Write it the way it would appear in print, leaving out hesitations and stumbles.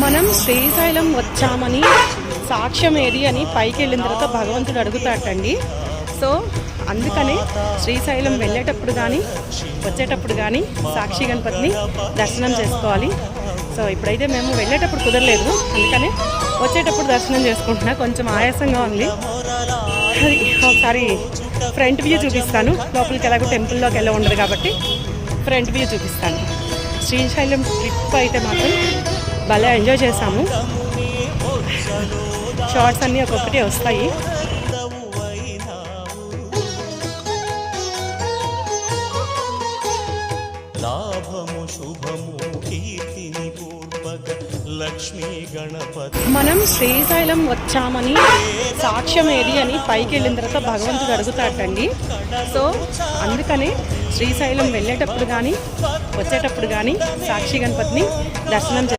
మనం శ్రీశైలం వచ్చామని సాక్ష్యం ఏది అని పైకి వెళ్ళిన తర్వాత భగవంతుడు అడుగుతాటండి. సో అందుకనే శ్రీశైలం వెళ్ళేటప్పుడు కానీ వచ్చేటప్పుడు కానీ సాక్షి గణపతిని దర్శనం చేసుకోవాలి. సో ఇప్పుడైతే మేము వెళ్ళేటప్పుడు కుదరలేదు, అందుకనే వచ్చేటప్పుడు దర్శనం చేసుకుంటున్నా. కొంచెం ఆయాసంగా ఉంది. అది ఒకసారి ఫ్రంట్ వ్యూ చూపిస్తాను. లోపలికి ఎలాగో టెంపుల్లోకి వెళ్ళి ఉండదు కాబట్టి ఫ్రంట్ వ్యూ చూపిస్తాను. శ్రీశైలం ట్రిప్ అయితే మాత్రం భలే ఎంజాయ్ చేసాము. షార్ట్స్ అన్నీ ఒక్కొక్కటి వస్తాయి. మనం శ్రీశైలం వచ్చామని సాక్ష్యం ఏది అని పైకి వెళ్ళిన తర్వాత భగవంతుడు అడుగుతాటండి. సో అందుకనే శ్రీశైలం వెళ్ళేటప్పుడు కానీ వచ్చేటప్పుడు కానీ సాక్షి గణపతిని దర్శనం